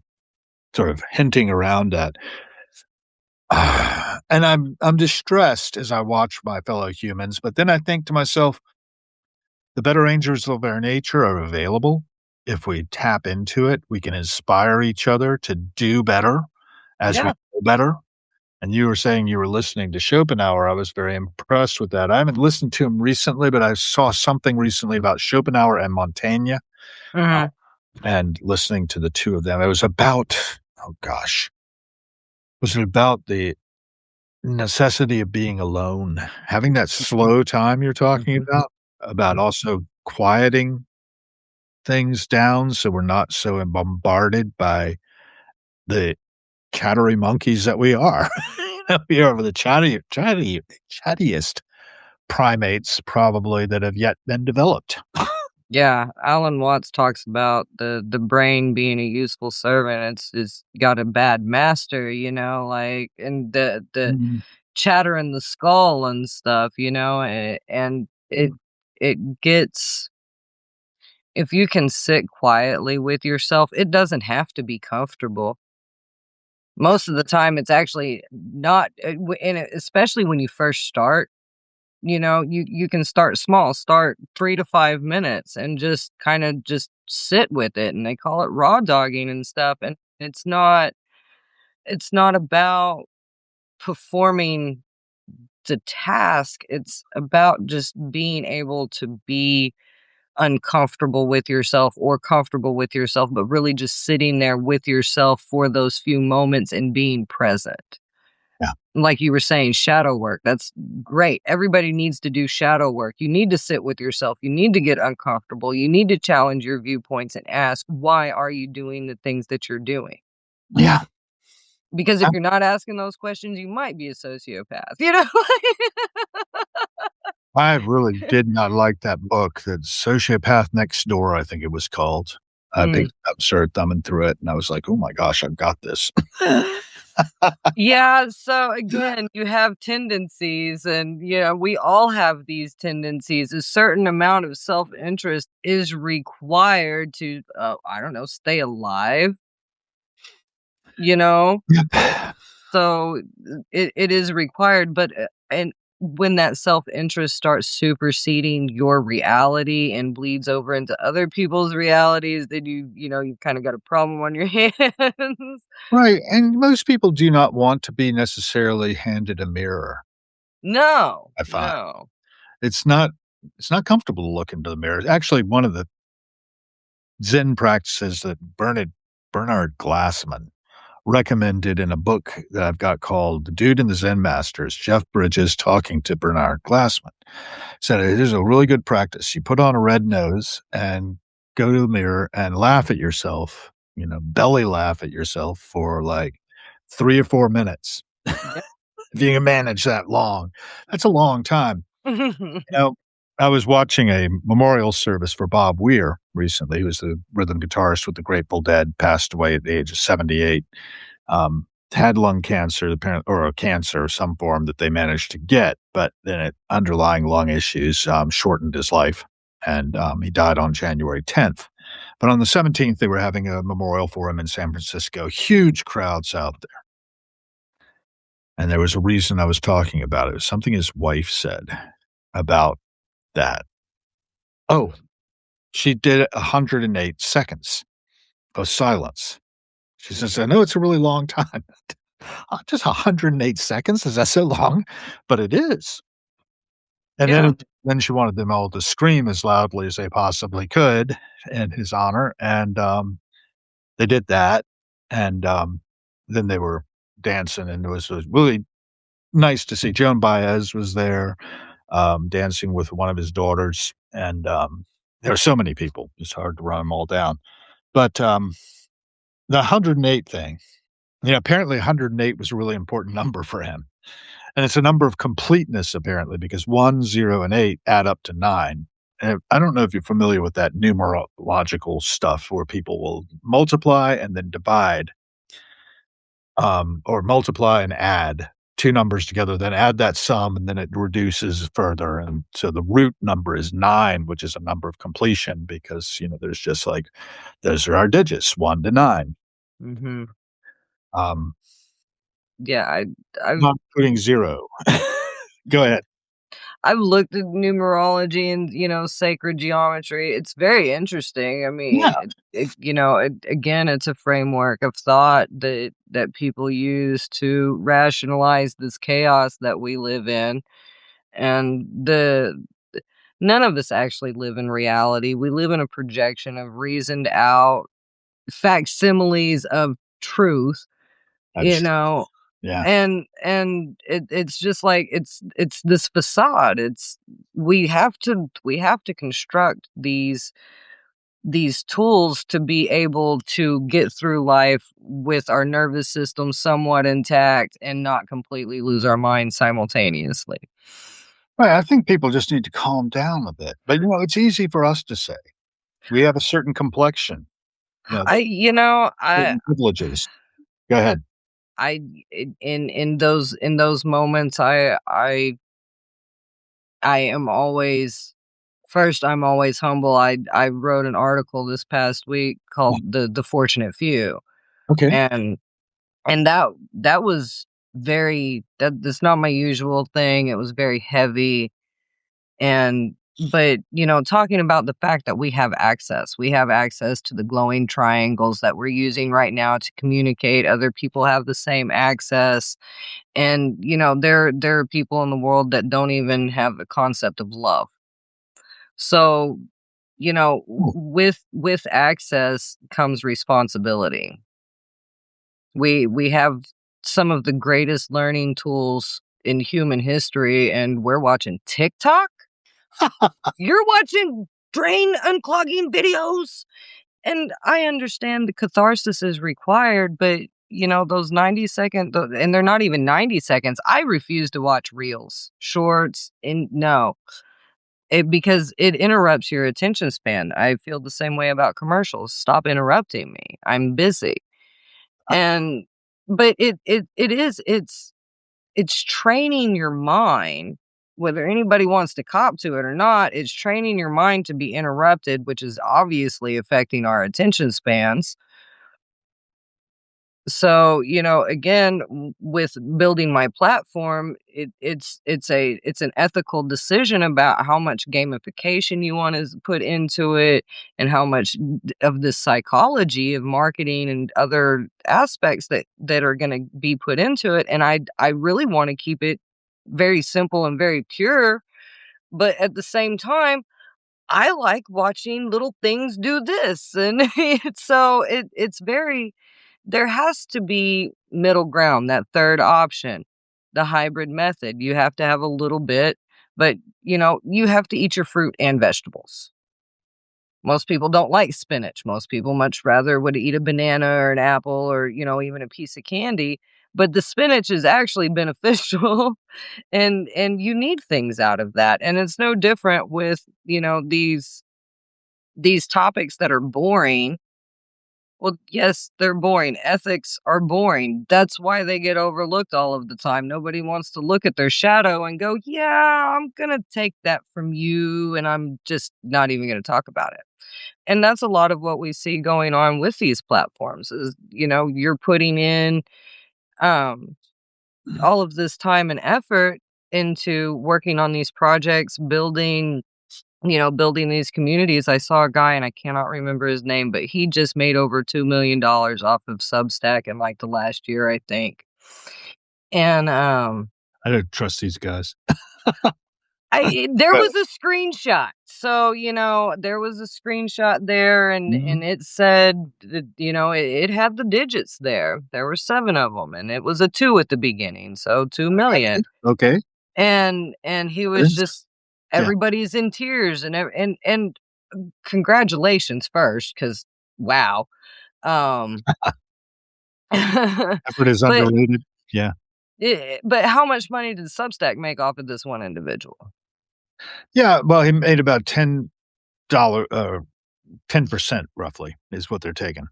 sort of hinting around at. And I'm distressed as I watch my fellow humans, but then I think to myself, the better angels of our nature are available. If we tap into it, we can inspire each other to do better as we Yeah. go better. And you were saying you were listening to Schopenhauer. I was very impressed with that. I haven't listened to him recently, but I saw something recently about Schopenhauer and Montaigne, uh, Mhm. and listening to the 2 of them. It was about, oh gosh, was it about the necessity of being alone, having that slow time you're talking Mhm. about also quieting things down so we're not so bombarded by the chattery monkeys that we are. We are the chattiest primates probably that have yet been developed. Yeah, Alan Watts talks about the brain being a useful servant. It's got a bad master, like, and the Mhm. chatter in the skull and stuff, and it gets if you can sit quietly with yourself, it doesn't have to be comfortable. Most of the time, it's actually not, especially when you first start. You can start small, start 3 to 5 minutes and just kinda just sit with it, and they call it raw dogging and stuff, and it's not about performing the task, it's about just being able to be uncomfortable with yourself or comfortable with yourself, but really just sitting there with yourself for those few moments and being present. Yeah. Like you were saying, shadow work, that's great. Everybody needs to do shadow work. You need to sit with yourself. You need to get uncomfortable. You need to challenge your viewpoints and ask, why are you doing the things that you're doing? Yeah. Because if I you're not asking those questions, you might be a sociopath, you know? I really did not like that book, that Sociopath Next Door, I think it was called. I Mm. picked it up, started thumbing through it, and I was like, "Oh my gosh, I've got this." Yeah, so again, you have tendencies and we all have these tendencies. A certain amount of self-interest is required to I don't know, stay alive, you know? Yep. So it is required, but and when that self-interest starts superseding your reality and bleeds over into other people's realities, then you've kind of got a problem on your hands. Right, and most people do not want to be necessarily handed a mirror, No, I find. no. It's not it's not comfortable to look into the mirror. Actually, one of the Zen practices that Bernard Glassman recommended in a book that I've got called The Dude and the Zen Masters, Jeff Bridges talking to Bernard Glassman, said it is a really good practice. You put on a red nose and go to the mirror and laugh at yourself, belly laugh at yourself for like 3 or 4 minutes. Yep. If you can manage that long, that's a long time. You know, I was watching a memorial service for Bob Weir recently, who was the rhythm guitarist with the Grateful Dead, passed away at the age of 78. Had lung cancer, apparently, or a cancer of some form that they managed to get, but then underlying lung issues shortened his life, and he died on January 10th. But on the 17th, they were having a memorial for him in San Francisco. Huge crowds out there. And there was a reason I was talking about it. It was something his wife said about that. Oh, she did 108 seconds of silence. She says, "I know it's a really long time." Just 108 seconds? Is that so long? But it is. And Yeah. then she wanted them all to scream as loudly as they possibly could in his honor, and, they did that, and, then they were dancing, and it was really nice to see. Joan Baez was there, dancing with one of his daughters, and, there were so many people, it's hard to run them all down. But, the 108 thing, apparently 108 was a really important number for him. And it's a number of completeness apparently because 1, 0, and 8 add up to 9. And I don't know if you're familiar with that numerological stuff where people will multiply and then divide, or multiply and add. 2 numbers together, then add that sum, and then it reduces further, and so the root number is 9, which is a number of completion because, there's just like those are our digits, 1 to 9. Mhm. Um, Yeah, I've Not putting 0. Go ahead. I've looked at numerology and, sacred geometry. It's very interesting. I mean, Yeah. again, it's a framework of thought that people use to rationalize this chaos that we live in. And none of us actually live in reality. We live in a projection of reasoned out facsimiles of truth, you That's know, yeah. it's just like it's this facade. It's we have to construct these tools to be able to get through life with our nervous system somewhat intact and not completely lose our mind simultaneously. Right, I think people just need to calm down a bit, but, it's easy for us to say. We have a certain complexion, I you know certain privileges. Go ahead. I in those moments I am always first, I'm always humble. I wrote an article this past week Yeah, called "The Fortunate Few," okay. and that was that's not my usual thing. It was very heavy, and but, talking about the fact that we have access to the glowing triangles that we're using right now to communicate. Other people have the same access, and, there are people in the world that don't even have the concept of love. So, Ooh, with access comes responsibility. We have some of the greatest learning tools in human history, and we're watching TikTok? You're watching drain unclogging videos? And I understand the catharsis is required, but, those 90-second and they're not even 90 seconds. I refuse to watch reels, shorts, and no. Because it interrupts your attention span. I feel the same way about commercials. Stop interrupting me. I'm busy. And but it's training your mind, whether anybody wants to cop to it or not, it's training your mind to be interrupted, which is obviously affecting our attention spans. So, again, with building my platform, it's an ethical decision about how much gamification you want to put into it and how much of the psychology of marketing and other aspects that are going to be put into it. And I really want to keep it very simple and very pure, but at the same time, I like watching little things do this, and it's very there has to be middle ground, that third option, the hybrid method. You have to have a little bit, but, you have to eat your fruit and vegetables. Most people don't like spinach. Most people much rather would eat a banana or an apple or, even a piece of candy, but the spinach is actually beneficial, and you need things out of that, and it's no different with, these topics that are boring. Well, yes, they're boring. Ethics are boring. That's why they get overlooked all of the time. Nobody wants to look at their shadow and go, "Yeah, I'm gonna take that from you, and I'm just not even gonna talk about it." And that's a lot of what we see going on with these platforms is, you're putting in, um, all of this time and effort into working on these projects, building these communities. I saw a guy, and I cannot remember his name, but he just made over $2 million off of Substack in, like, the last year, I think. And, I don't trust these guys. there But was a screenshot. So, there was a screenshot there, and mhm, it said that, it had the digits there. There were 7 of them, and it was a 2 at the beginning, so 2,000,000. okay. And he was This just yeah, everybody's in tears, and congratulations first, because wow. Um, effort is but underrated. Yeah. but how much money did Substack make off of this one individual? Yeah, well, he made about $10 10% roughly is what they're taking.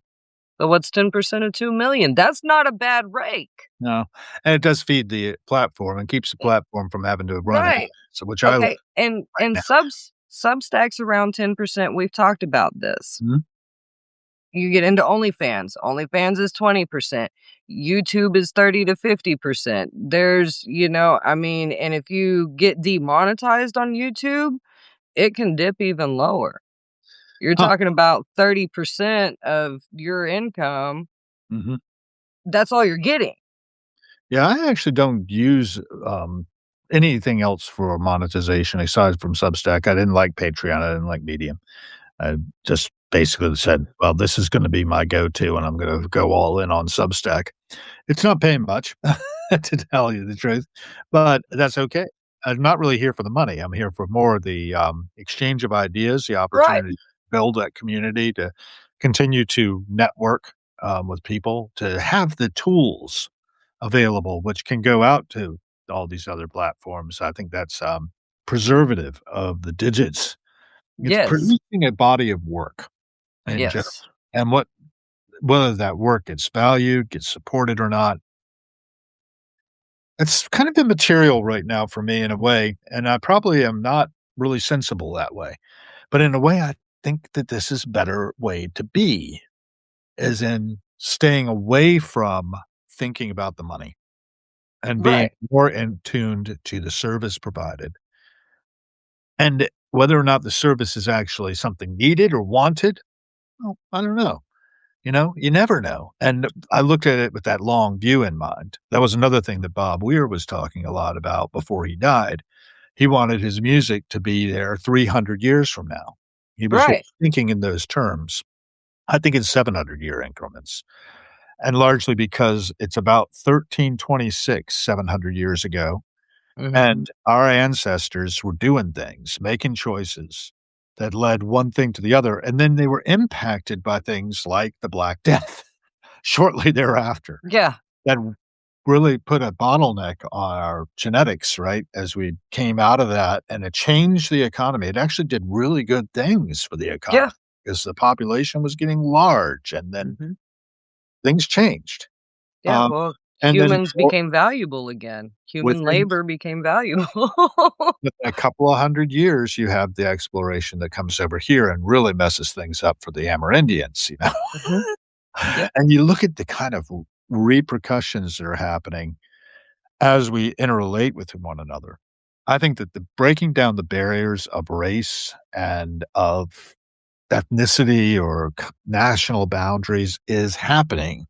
So what's 10% of 2,000,000? That's not a bad rake. No, and it does feed the platform and keeps the Eh platform from having to run right. ads, which I love Okay, right and now. Substack's around 10%, we've talked about this. Mhm. You get into OnlyFans. OnlyFans is 20%. YouTube is 30 to 50%. There's, I mean, and if you get demonetized on YouTube, it can dip even lower. You're Huh. talking about 30% of your income. Mhm. That's all you're getting. Yeah, I actually don't use, anything else for monetization aside from Substack. I didn't like Patreon, I didn't like Medium. I just basically said, "Well, this is gonna be my go-to, and I'm gonna go all in on Substack." It's not paying much, to tell you the truth, but that's okay. I'm not really here for the money. I'm here for more of the, exchange of ideas, the Right. opportunity to build that community, to continue to network, with people, to have the tools available, which can go out to all these other platforms. I think that's, preservative of the digits. It's Yes. producing a body of work in general, Yes. and whether that work gets valued, gets supported or not, it's kind of immaterial right now for me in a way, and I probably am not really sensible that way. But in a way, I think that this is better way to be, as in staying away from thinking about the money and being Right. more in tuned to the service provided. And whether or not the service is actually something needed or wanted, well, I don't know. You never know. And I looked at it with that long view in mind. That was another thing that Bob Weir was talking a lot about before he died. He wanted his music to be there 300 years from now. He was really Right. thinking in those terms. I think in 700-year increments, and largely because it's about 1326, 700 years ago, Mhm. and our ancestors were doing things, making choices that led one thing to the other, and then they were impacted by things like the Black Death shortly thereafter Yeah. that really put a bottleneck on our genetics, right, as we came out of that, and it changed the economy. It actually did really good things for the Yeah. economy because the population was getting large, and then Mhm. things changed. Yeah, Um, well, and then humans or became valuable again. Human within labor became valuable. within a couple of 100 years, you have the exploration that comes over here and really messes things up for the Amerindians. Mhm. Yep. And you look at the kind of repercussions that are happening as we interrelate with one another. I think that the breaking down the barriers of race and of ethnicity or national boundaries is happening,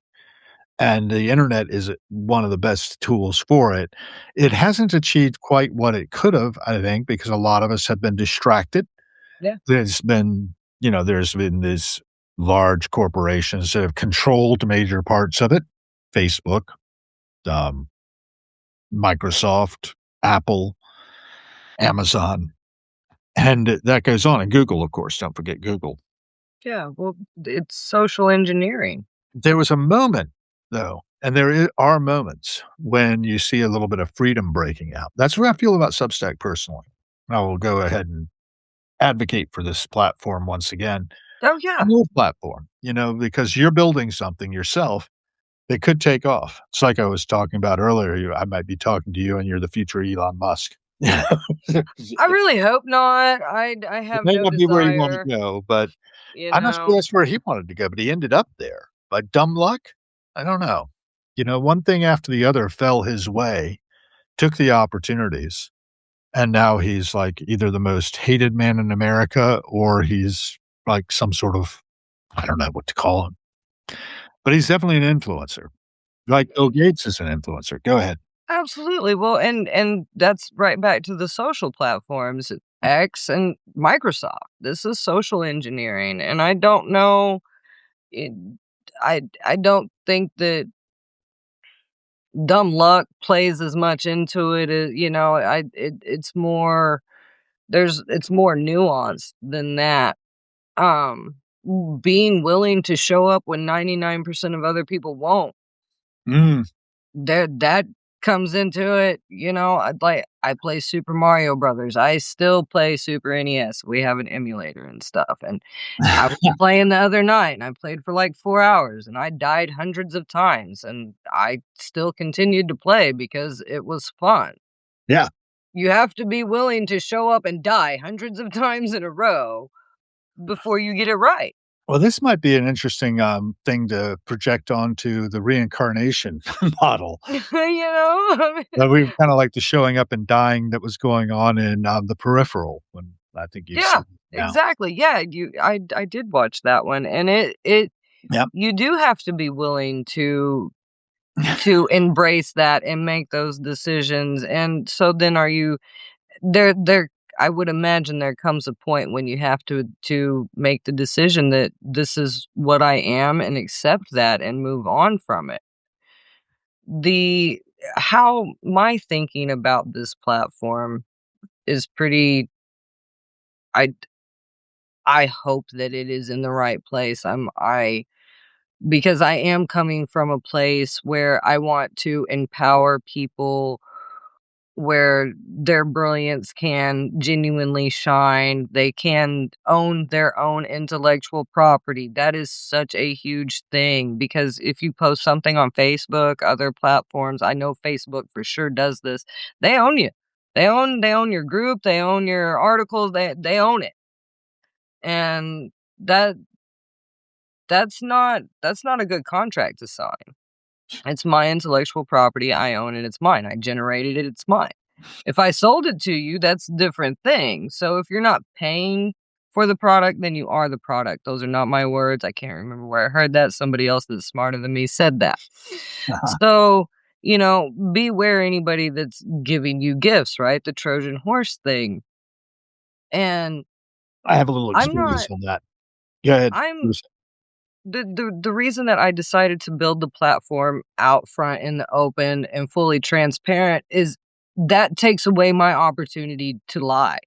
and the internet is one of the best tools for it. It hasn't achieved quite what it could have, I think, because a lot of us have been distracted. Yeah. There's been these large corporations that have controlled major parts of it. Facebook, um, Microsoft, Apple, Amazon, and that goes on, and Google, of course, don't forget Google. Yeah, well, it's social engineering. There was a moment, though, and are moments when you see a little bit of freedom breaking out. That's what I feel about Substack personally. I will go ahead and advocate for this platform once again. Oh, A yeah. new platform, because you're building something yourself that could take off. It's like I was talking about earlier, I might be talking to you and you're the future Elon Musk. I It really hope not. I have may no not be where you wanna desire, go, but you I'm not know? sure that's where he wanted to go, but he ended up there. By dumb luck? I don't know. One thing after the other fell his way, took the opportunities, and now he's, like, either the most hated man in America or he's, like, some sort of I don't know what to call him, but he's definitely an influencer. Like Bill Gates is an influencer. Go ahead. Absolutely. Well, and that's right back to the social platforms, X and Microsoft. This is social engineering, and I don't know it I don't think that dumb luck plays as much into it as, it's more it's more nuanced than that. Um, being willing to show up when 99% of other people won't. Mm, That comes into it, I play Super Mario Brothers. I still play Super NES. We have an emulator and stuff, and I was playing the other night, and I played for, like, 4 hours, and I died hundreds of times, and I still continued to play because it was fun. Yeah. You have to be willing to show up and die hundreds of times in a row before you get it right. Well, this might be an interesting, thing to project onto the reincarnation model. I mean, We kinda like the showing up and dying that was going on in, The Peripheral, when I think you've yeah, seen it now. exactly, yeah, I did watch that one, and it Yep. you do have to be willing to embrace that and make those decisions, and so then are you there I would imagine there comes a point when you have to make the decision that this is what I am and accept that and move on from it. The how my thinking about this platform is pretty I I hope that it is in the right place. I because I am coming from a place where I want to empower people where their brilliance can genuinely shine. They can own their own intellectual property. That is such a huge thing because if you post something on Facebook, other platforms, I know Facebook for sure does this. They own you. They own your group, they own your articles, they own it. And that that's not a good contract to sign. It's my intellectual property, I own it, it's mine. I generated it, it's mine. If I sold it to you, that's a different thing. So if you're not paying for the product, then you are the product. Those are not my words. I can't remember where I heard that. Somebody else that's smarter than me said that. Uh-huh. So, beware anybody that's giving you gifts, right? The Trojan horse thing. And I have a little I'm experience not on that. Go ahead. I'm the reason that I decided to build the platform out front in the open and fully transparent is that takes away my opportunity to lie.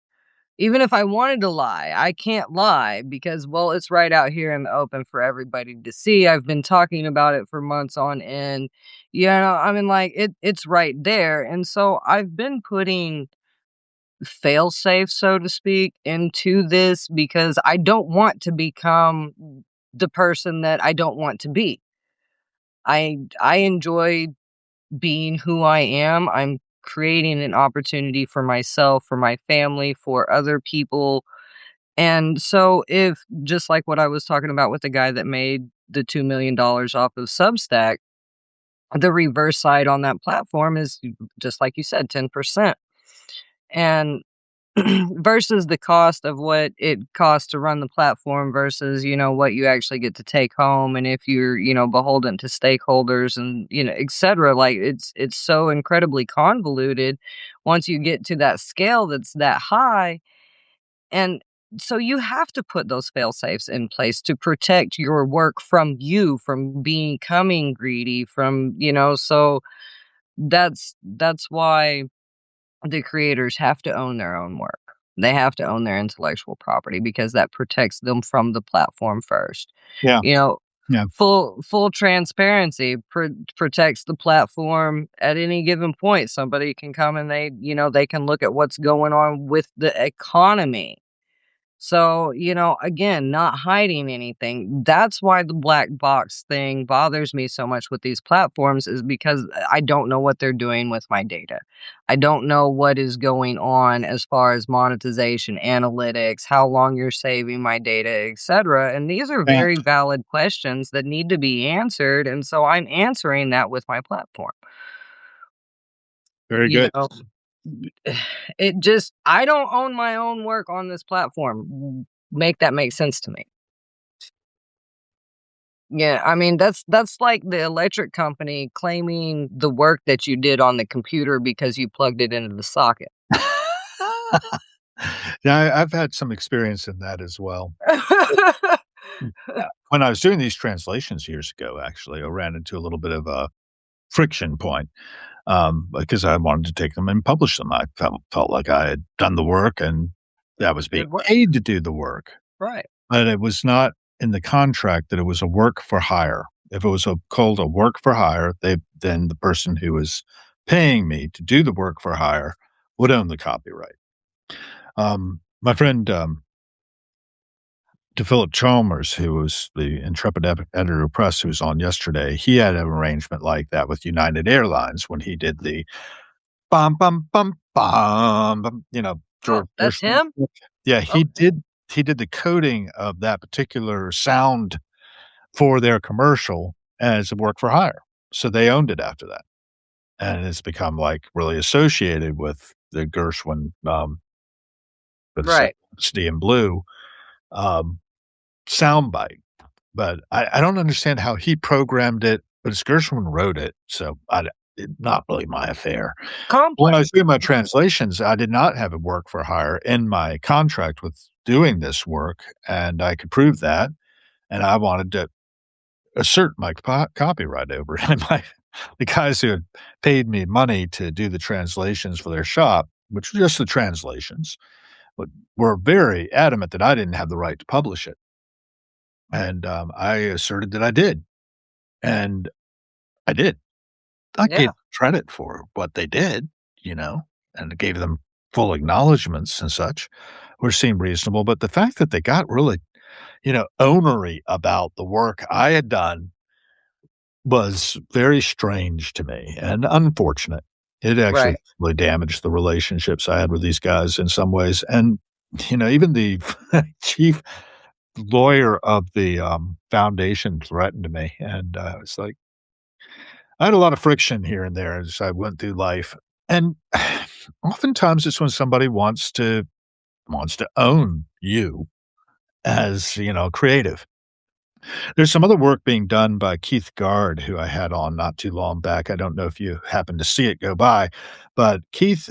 Even if I wanted to lie, I can't lie because, well, it's right out here in the open for everybody to see. I've been talking about it for months on end. I mean, like it's right there. And so I've been putting fail safe, so to speak, into this because I don't want to become the person that I don't want to be. I enjoy being who I am. I'm creating an opportunity for myself, for my family, for other people. And so if just like what I was talking about with the guy that made the $2 million off of Substack, the reverse side on that platform is just like you said, 10%. And versus the cost of what it costs to run the platform versus, what you actually get to take home and if you're, beholden to stakeholders and, et cetera. Like it's so incredibly convoluted once you get to that scale that's that high. And so you have to put those fail safes in place to protect your work from you, from becoming greedy, so that's why the creators have to own their own work. They have to own their intellectual property because that protects them from the platform first. Yeah, You know, yeah. full transparency protects the platform at any given point. Somebody can come and they can look at what's going on with the economy. So, again, not hiding anything. That's why the black box thing bothers me so much with these platforms is because I don't know what they're doing with my data. I don't know what is going on as far as monetization, analytics, how long you're saving my data, etc. And these are Yeah, very valid questions that need to be answered. And so I'm answering that with my platform. very You good. know, I don't own my own work on this platform. Make that make sense to me. Yeah, I mean, that's like the electric company claiming the work that you did on the computer because you plugged it into the socket. Yeah, I've had some experience in that as well. When I was doing these translations years ago, actually, I ran into a little bit of a friction point, because I wanted to take them and publish them. I felt like I had done the work and I was being Good work. paid to do the work, Right. but it was not in the contract that it was a work for hire. If it was called a work for hire, then the person who was paying me to do the work for hire would own the copyright. My friend, to Philip Chalmers, who was the intrepid editor of press who was on yesterday, he had an arrangement like that with United Airlines when he did the bum bum bum bum, Oh, George that's Gershwin. him? Yeah, Okay. he did the coding of that particular sound for their commercial as a work for hire. So they owned it after that. And it's become like really associated with the Gershwin, for the Right. City in Blue, um, soundbite. But I don't understand how he programmed it, but it's Gershwin wrote it, so not really my affair. When I Complex. was doing my translations, I did not have a work for hire in my contract with doing this work, and I could prove that, and I wanted to assert my copyright over it. And the guys who had paid me money to do the translations for their shop, which were just the translations, but were very adamant that I didn't have the right to publish it. And I asserted that I did. And I did. I gave Yeah. them credit for what they did, you know, and gave them full acknowledgments and such, which seemed reasonable. But the fact that they got really, onery about the work I had done was very strange to me and unfortunate. It actually Right. really damaged the relationships I had with these guys in some ways. And, even the chief lawyer of the foundation threatened me. And it's like, I had a lot of friction here and there as I went through life. And oftentimes it's when somebody wants to own you as, creative. There's some other work being done by Keith Gard, who I had on not too long back. I don't know if you happened to see it go by, but Keith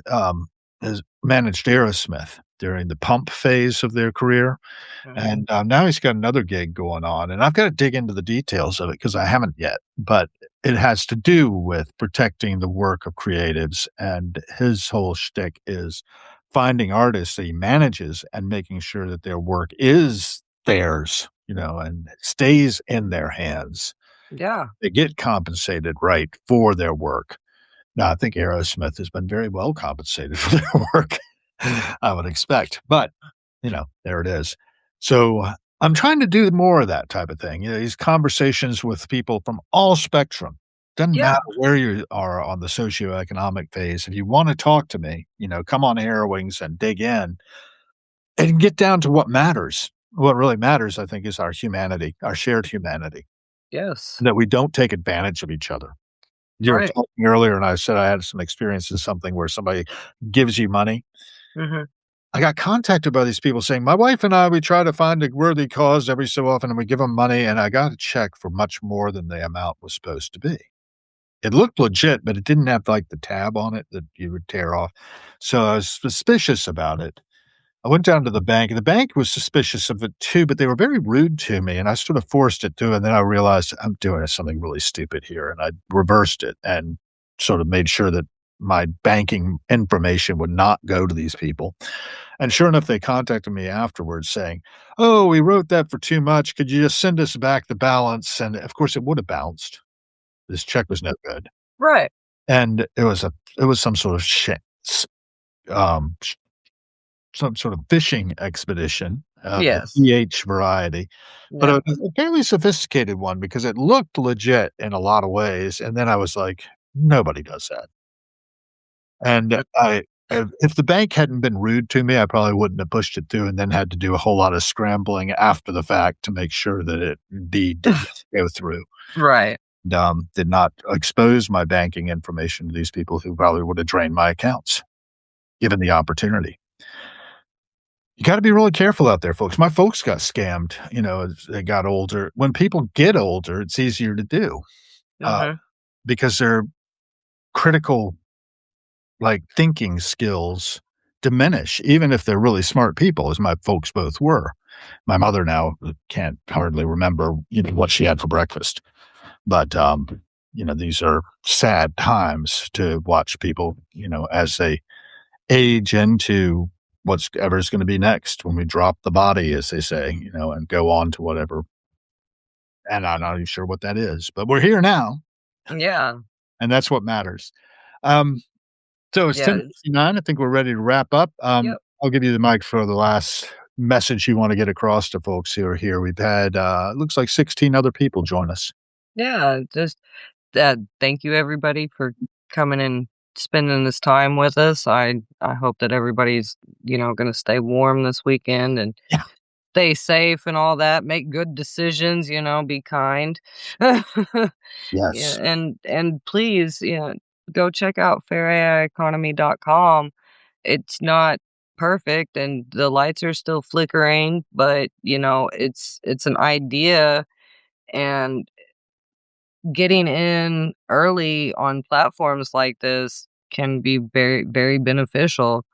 has managed Aerosmith during the pump phase of their career. Mhm. And now he's got another gig going on. And I've got to dig into the details of it because I haven't yet. But it has to do with protecting the work of creatives. And his whole shtick is finding artists that he manages and making sure that their work is theirs, and stays in their hands. Yeah. They get compensated right for their work. Now, I think Aerosmith has been very well compensated for their work, I would expect. But, there it is. So I'm trying to do more of that type of thing. These conversations with people from all spectrum. Doesn't Yeah. matter where you are on the socioeconomic phase. If you want to talk to me, come on Harrowings and dig in and get down to what matters. What really matters, I think, is our humanity, our shared humanity, Yes. that we don't take advantage of each other. You were Right. talking earlier, and I said I had some experience in something where somebody gives you money. Mhm. I got contacted by these people saying, "My wife and I, we try to find a worthy cause every so often, and we give them money," and I got a check for much more than the amount was supposed to be. It looked legit, but it didn't have, like, the tab on it that you would tear off. So I was suspicious about it. I went down to the bank, and the bank was suspicious of it too, but they were very rude to me, and I sort of forced it through, and then I realized I'm doing something really stupid here, and I reversed it and sort of made sure that my banking information would not go to these people. And sure enough, they contacted me afterwards saying, "Oh, we wrote that for too much. Could you just send us back the balance?" And of course, it would have bounced. This check was no good. Right. And it was some sort of um, some sort of fishing expedition of the Yes. PH variety, but Yeah. a fairly sophisticated one because it looked legit in a lot of ways, and then I was like, "Nobody does that." And Mm. if the bank hadn't been rude to me, I probably wouldn't have pushed it through and then had to do a whole lot of scrambling after the fact to make sure that it indeed did go through. Right. Did not expose my banking information to these people who probably would have drained my accounts, given the opportunity. You gotta be really careful out there, folks. My folks got scammed, as they got older. When people get older, it's easier to do, uh, Mhm. because their critical, like, thinking skills diminish, even if they're really smart people, as my folks both were. My mother now can't hardly remember, what she had for breakfast. But, these are sad times to watch people, as they age into what's ever's gonna be next when we drop the body, as they say, and go on to whatever, and I'm not even sure what that is, but we're here now, Yeah. and that's what matters. Um, so it's Yeah, it's 10:59. I think we're ready to wrap up. yep. I'll give you the mic for the last message you wanna get across to folks who are here. We've had, looks like 16 other people join us. Yeah, just thank you everybody for coming and spending this time with us. I hope that everybody's, gonna stay warm this weekend and Yeah. stay safe and all that. Make good decisions, be kind. Yeah, Yes. and please, go check out fairaireconomy.com. It's not perfect and the lights are still flickering, but it's an idea, and getting in early on platforms like this can be very, very beneficial,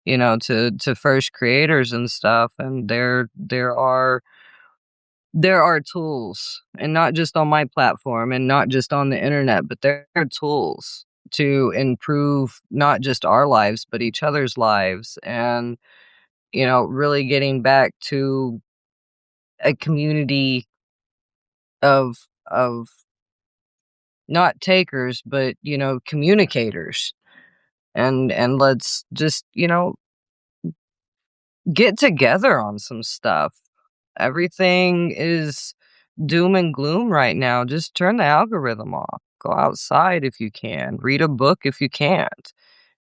to first creators and stuff. And there are tools, and not just on my platform and not just on the internet, but there are tools to improve not just our lives, but each other's lives. And, really getting back to a community of not takers, but, communicators. And let's just, get together on some stuff. Everything is doom and gloom right now. Just turn the algorithm off. Go outside if you can. Read a book if you can't.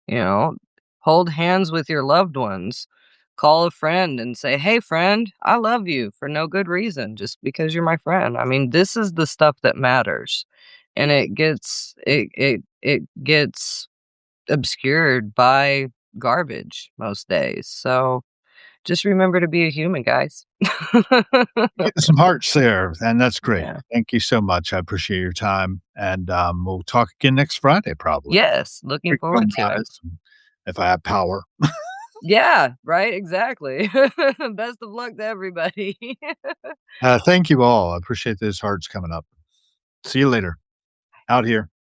You know, hold hands with your loved ones. Call a friend and say, "Hey friend, I love you," for no good reason, just because you're my friend. I mean, this is the stuff that matters. And it gets obscured by garbage most days. So just remember to be a human, guys. Getting some hearts there, and that's great. Yeah. Thank you so much. I appreciate your time, and, we'll talk again next Friday probably. Yes, looking Drink forward to it. Budweiser if I have power. Yeah, right, exactly. Best of luck to everybody. Thank you all. I appreciate those hearts coming up. See you later. Out here.